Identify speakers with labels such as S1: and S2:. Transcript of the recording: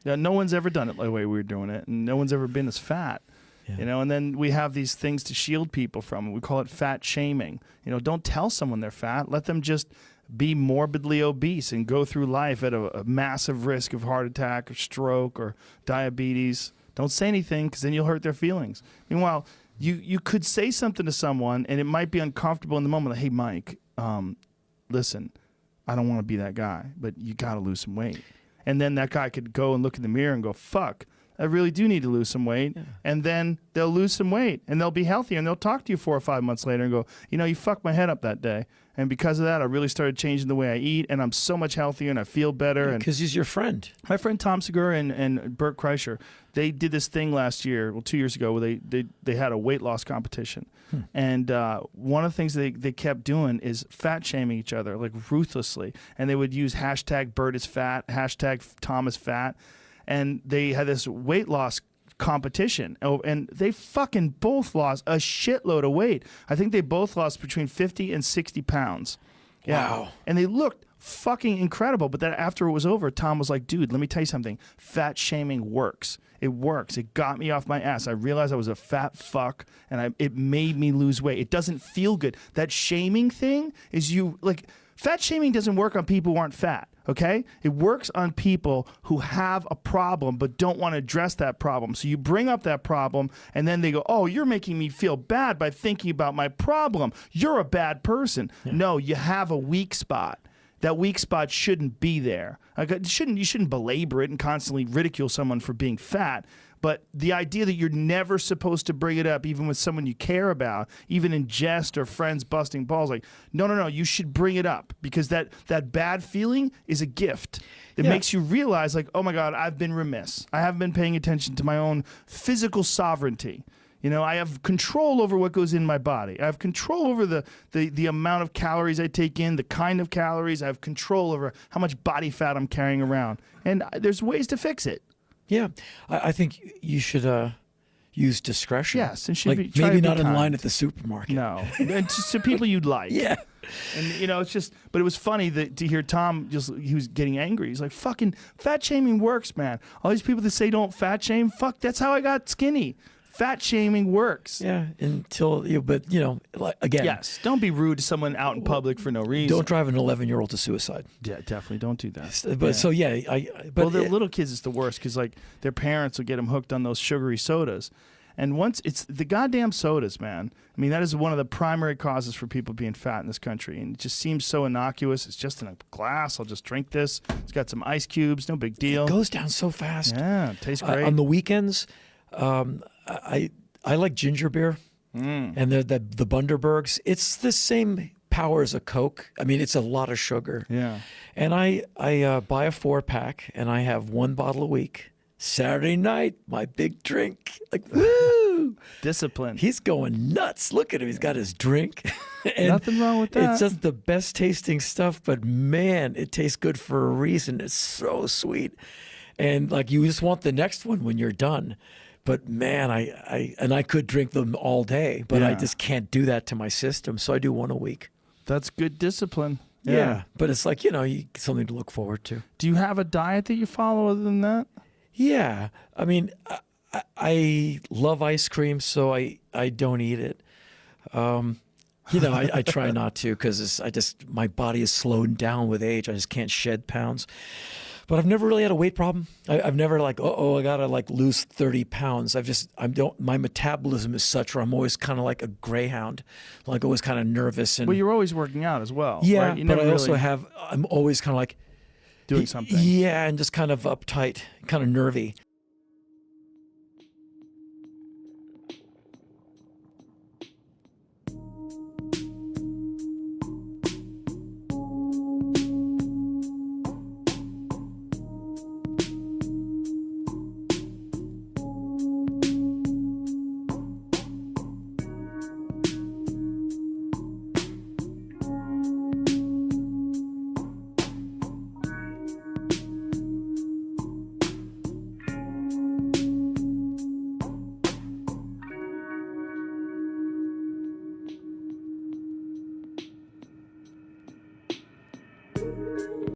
S1: Yeah, no one's ever done it the way we were doing it, and no one's ever been as fat. Yeah. You know, and then we have these things to shield people from it. We call it fat shaming. You know, don't tell someone they're fat. Let them just be morbidly obese and go through life at a massive risk of heart attack or stroke or diabetes. Don't say anything, because then you'll hurt their feelings. Meanwhile, you could say something to someone, and it might be uncomfortable in the moment. Like, hey, Mike, listen, I don't want to be that guy, but you got to lose some weight. And then that guy could go and look in the mirror and go, fuck, I really do need to lose some weight. Yeah. And then they'll lose some weight, and they'll be healthier, and they'll talk to you 4 or 5 months later and go, you know, you fucked my head up that day. And because of that, I really started changing the way I eat, and I'm so much healthier, and I feel better.
S2: Because he's your friend.
S1: My friend Tom Segura and Bert Kreischer, they did this thing last year, well, 2 years ago, where they had a weight loss competition. And one of the things they kept doing is fat shaming each other, like ruthlessly. And they would use hashtag Bert is fat, hashtag Tom is fat. And they had this weight loss competition, and they fucking both lost a shitload of weight. I think they both lost between 50 and 60 pounds. Yeah.
S2: Wow.
S1: And they looked fucking incredible. But then after it was over, Tom was like, dude, let me tell you something. Fat shaming works. It works. It got me off my ass. I realized I was a fat fuck, and it made me lose weight. It doesn't feel good. That shaming thing is fat shaming doesn't work on people who aren't fat. Okay? It works on people who have a problem but don't want to address that problem. So you bring up that problem, and then they go, oh, you're making me feel bad by thinking about my problem. You're a bad person. Yeah. No, you have a weak spot. That weak spot shouldn't be there. You shouldn't belabor it and constantly ridicule someone for being fat. But the idea that you're never supposed to bring it up, even with someone you care about, even in jest or friends busting balls, like, no, you should bring it up, because that bad feeling is a gift. It makes you realize, like, oh my God, I've been remiss. I haven't been paying attention to my own physical sovereignty. You know, I have control over what goes in my body. I have control over the amount of calories I take in, the kind of calories. I have control over how much body fat I'm carrying around. And there's ways to fix it.
S2: Yeah, I think you should use discretion.
S1: Yes, and should
S2: like maybe not in line at the supermarket.
S1: No, and just to people you'd like.
S2: Yeah,
S1: and you know, it's just. But it was funny to hear Tom he was getting angry. He's like, "Fucking fat shaming works, man. All these people that say don't fat shame, fuck. That's how I got skinny. Fat shaming works."
S2: Yeah, but you know, again.
S1: Yes, don't be rude to someone out in public for no reason.
S2: Don't drive an 11-year-old to suicide.
S1: Yeah, definitely don't do that.
S2: But
S1: well, the little kids is the worst, because like their parents will get them hooked on those sugary sodas, and once it's the goddamn sodas, man. I mean, that is one of the primary causes for people being fat in this country, and it just seems so innocuous. It's just in a glass. I'll just drink this. It's got some ice cubes. No big deal.
S2: It goes down so fast.
S1: Yeah, it tastes great.
S2: On the weekends, I like ginger beer, and the Bundabergs. It's the same power as a Coke. I mean, it's a lot of sugar.
S1: Yeah.
S2: And I buy a 4-pack, and I have 1 bottle a week. Saturday night, my big drink. Like, woo!
S1: Discipline.
S2: He's going nuts. Look at him. He's got his drink. And
S1: nothing wrong with that.
S2: It's just the best tasting stuff, but man, it tastes good for a reason. It's so sweet. And like, you just want the next one when you're done. But man, I could drink them all day, but I just can't do that to my system. So I do 1 a week.
S1: That's good discipline.
S2: Yeah. But it's like, something to look forward to.
S1: Do you have a diet that you follow other than that?
S2: Yeah. I mean, I love ice cream, so I don't eat it. I try not to, because my body is slowed down with age. I just can't shed pounds. But I've never really had a weight problem. I've never I gotta lose 30 pounds. My metabolism is such where I'm always kind of like a greyhound, like always kind of nervous. And
S1: well, you're always working out as well.
S2: Yeah,
S1: right?
S2: but I'm always kind of like
S1: doing something.
S2: Yeah, and just kind of uptight, kind of nervy.